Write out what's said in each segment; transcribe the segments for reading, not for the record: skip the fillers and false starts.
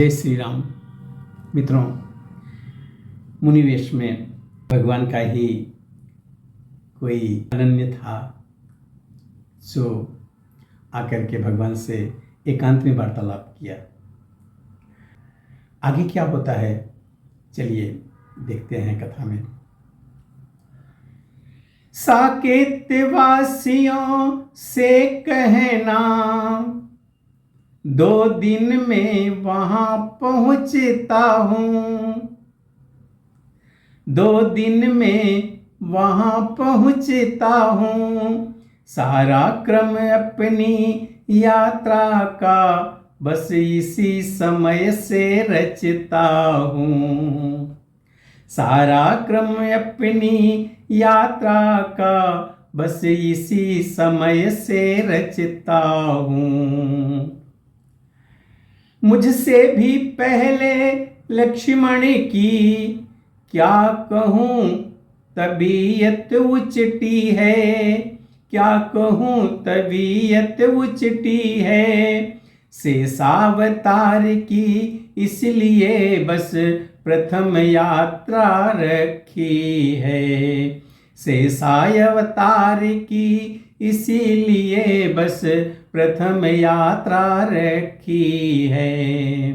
जय श्री राम। मित्रों, मुनिवेश में भगवान का ही कोई अनन्य था जो आकर के भगवान से एकांत में वार्तालाप किया। आगे क्या होता है, चलिए देखते हैं कथा में। साकेत वासियों से कहना 2 दिन में वहां पहुंचता हूं, 2 दिन में वहां पहुंचता हूं। सारा क्रम अपनी यात्रा का बस इसी समय से रचता हूं। सारा क्रम अपनी यात्रा का बस इसी समय से रचता हूं। मुझसे भी पहले लक्ष्मण की क्या कहूँ तबीयत उचटी है, क्या कहूँ तबीयत उचटी है। शेषावतार की इसलिए बस प्रथम यात्रा रखी है। शेषावतार की इसीलिए बस प्रथम यात्रा रखी है।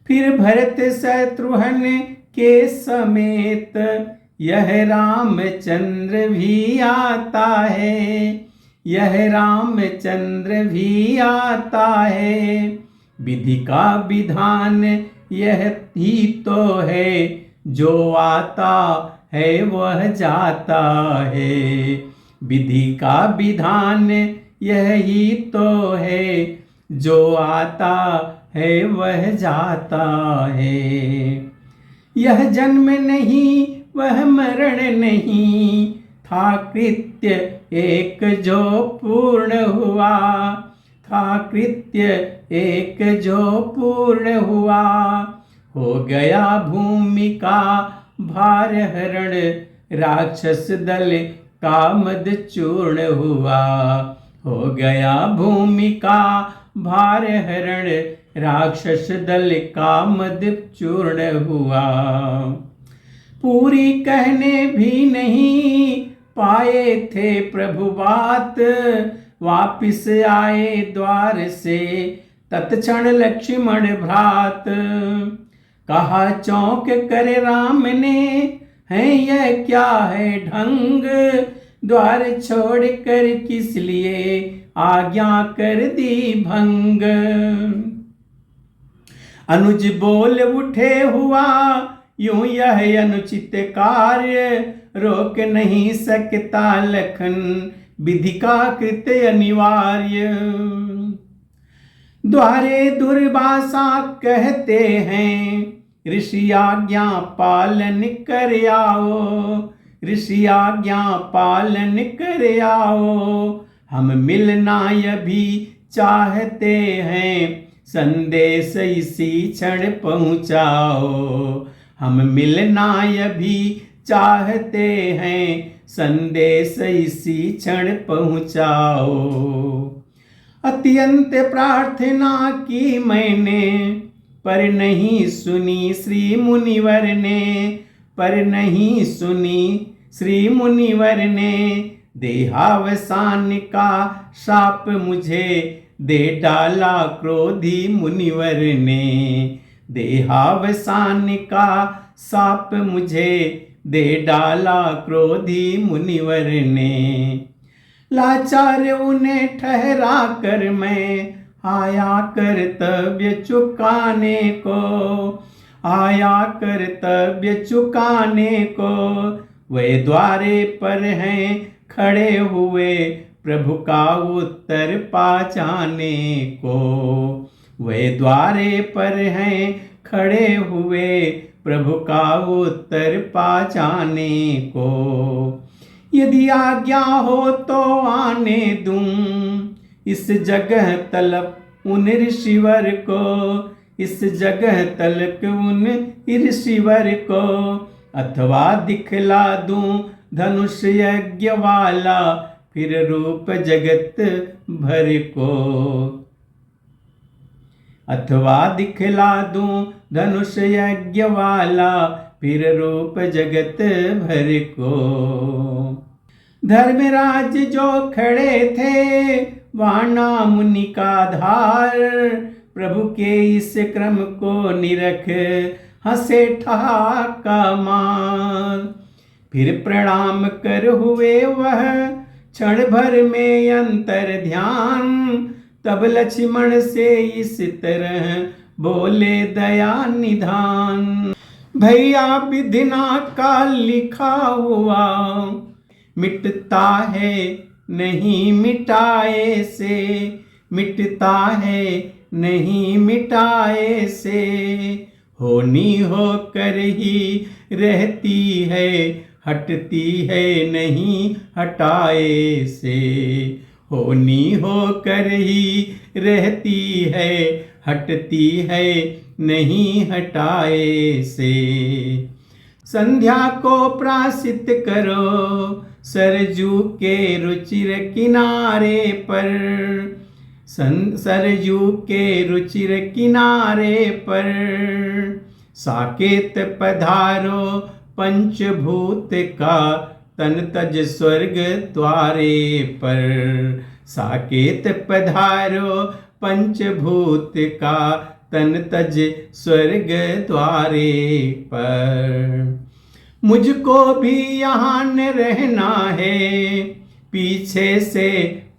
फिर भरत शत्रुघ्न के समेत यह रामचंद्र भी आता है, यह रामचंद्र भी आता है। विधि का विधान यह ही तो है, जो आता है वह जाता है। विधि का विधान यही तो है, जो आता है वह जाता है। यह जन्म नहीं वह मरण नहीं, था कृत्य एक जो पूर्ण हुआ, था कृत्य एक जो पूर्ण हुआ। हो गया भूमि का भार हरण, राक्षस दल का मद चूर्ण हुआ। हो गया भूमि का भार हरण, राक्षस दल का मद चूर्ण हुआ। पूरी कहने भी नहीं पाए थे प्रभु बात, वापिस आए द्वार से तत्क्षण लक्ष्मण भ्रात। कहा चौंक कर राम ने, है यह क्या है ढंग, द्वार छोड़ कर किस लिए आज्ञा कर दी भंग। अनुज बोल उठे हुआ यूं यह अनुचित कार्य, रोक नहीं सकता लखन विधि का कृत्य अनिवार्य। द्वारे दुर्वासा कहते हैं, ऋषि आज्ञा पालन कर आओ, ऋषि आज्ञा पालन कर आओ। हम मिलना अभी चाहते हैं, संदेश इसी क्षण पहुँचाओ। हम मिलना अभी चाहते हैं, संदेश इसी क्षण पहुँचाओ। अत्यंत प्रार्थना की मैंने, पर नहीं सुनी श्री मुनिवर ने, पर नहीं सुनी श्री मुनिवर ने। देहावसान का शाप मुझे दे डाला क्रोधी मुनिवर ने, देहावसान का शाप मुझे दे डाला क्रोधी मुनिवर ने। लाचार उन्हें ठहरा कर मैं आया कर्तव्य चुकाने को, आया कर्तव्य चुकाने को। वे द्वारे पर हैं खड़े हुए प्रभु का उत्तर पा जाने को। वे द्वारे पर हैं खड़े हुए प्रभु का उत्तर पा जाने को। यदि आज्ञा हो तो आने दूं इस जगह तलक उन ऋषिवर को, इस जगह तलक उन ऋषिवर को। अथवा दिखला दूं धनुष यज्ञ वाला फिर रूप जगत भर को। अथवा दिखला दूं धनुष यज्ञ वाला, फिर रूप जगत भर को। धर्मराज जो खड़े थे वाणा मुनि का धार, प्रभु के इस क्रम को निरख हंसे ठहाका मार। फिर प्रणाम कर हुए वह क्षण भर में अंतर ध्यान, तब लक्ष्मण से इस तरह बोले दया निधान। भैया विधिना का लिखा हुआ मिटता है नहीं मिटाए से, मिटता है नहीं मिटाए से। होनी होकर ही रहती है, हटती है नहीं हटाए से। होनी होकर ही रहती है, हटती है नहीं हटाए से। संध्या को प्राश्चित करो सरजू के रुचिर किनारे पर, सरजू के रुचिर किनारे पर। साकेत पधारो पंचभूत का, तन तज स्वर्ग द्वारे पर। साकेत पधारो पंचभूत का, तन तज स्वर्ग द्वारे पर। मुझको भी यहाँ न रहना है, पीछे से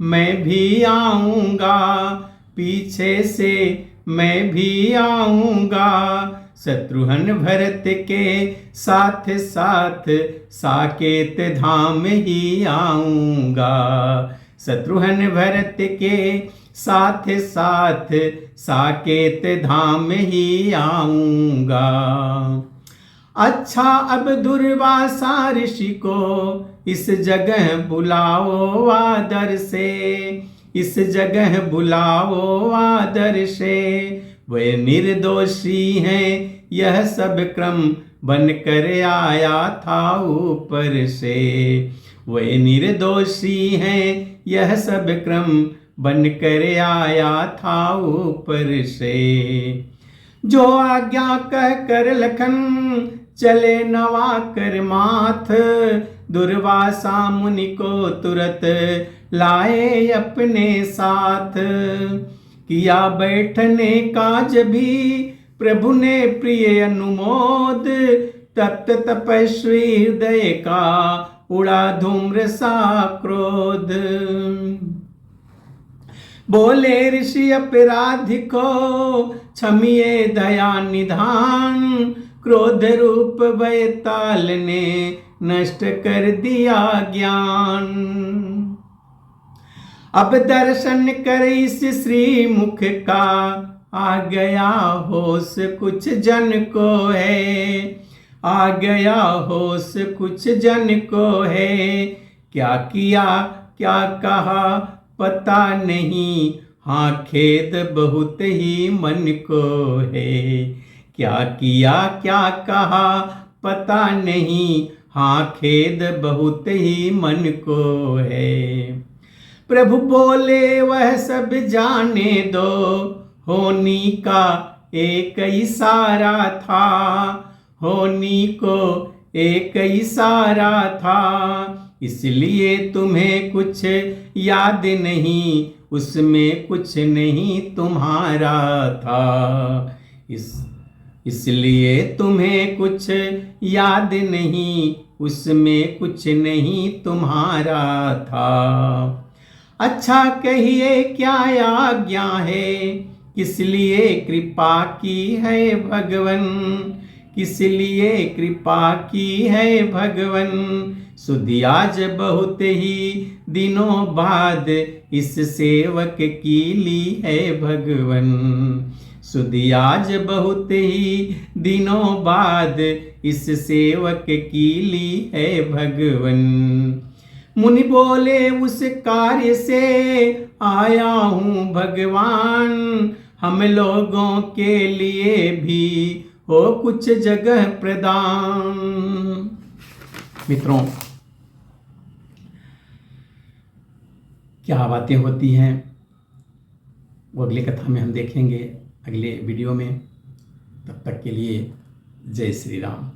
मैं भी आऊँगा, पीछे से मैं भी आऊँगा। शत्रुघ्न भरत के साथ साथ साकेत धाम ही आऊँगा। शत्रुघ्न भरत के साथ साथ साकेत धाम ही आऊँगा। अच्छा अब दुर्वासा ऋषि को इस जगह बुलाओ आदर से, इस जगह बुलाओ आदर से। वे निर्दोषी हैं यह सब क्रम बन कर आया था ऊपर से। वे निर्दोषी हैं यह सब क्रम बन कर आया था ऊपर से। जो आज्ञा कह कर लखन चले नवा कर माथ, दुर्वासा मुनि को तुरत लाए अपने साथ। किया बैठने काज भी प्रभु ने प्रिय अनुमोद, तप्त तपस्वी हृदय का उड़ा धूम्र सा क्रोध। बोले ऋषि अपराधी को क्षमिए दया निधान, क्रोध रूप बैताल ने नष्ट कर दिया ज्ञान। अब दर्शन कर इस श्री मुख का आ गया होश कुछ जन को है, आ गया होश कुछ जन को है। क्या किया क्या कहा पता नहीं, हाँ खेद बहुत ही मन को है। क्या किया क्या कहा पता नहीं, हाँ खेद बहुत ही मन को है। प्रभु बोले वह सब जाने दो, होनी का एक इशारा था, होनी को एक इशारा था। इसलिए तुम्हें कुछ याद नहीं, उसमें कुछ नहीं तुम्हारा था। इसलिए तुम्हें कुछ याद नहीं, उसमें कुछ नहीं तुम्हारा था। अच्छा कहिए क्या आज्ञा है, किस लिए कृपा की है भगवन, किस लिए कृपा की है भगवन। सुधि आज बहुत ही दिनों बाद इस सेवक की ली है भगवन। सुधि आज बहुत ही दिनों बाद इस सेवक की ली है भगवन। मुनि बोले उस कार्य से आया हूँ भगवान, हम लोगों के लिए भी हो कुछ जगह प्रदान। मित्रों, क्या बातें होती हैं वो अगली कथा में हम देखेंगे। अगले वीडियो में। तब तक के लिए जय श्री राम।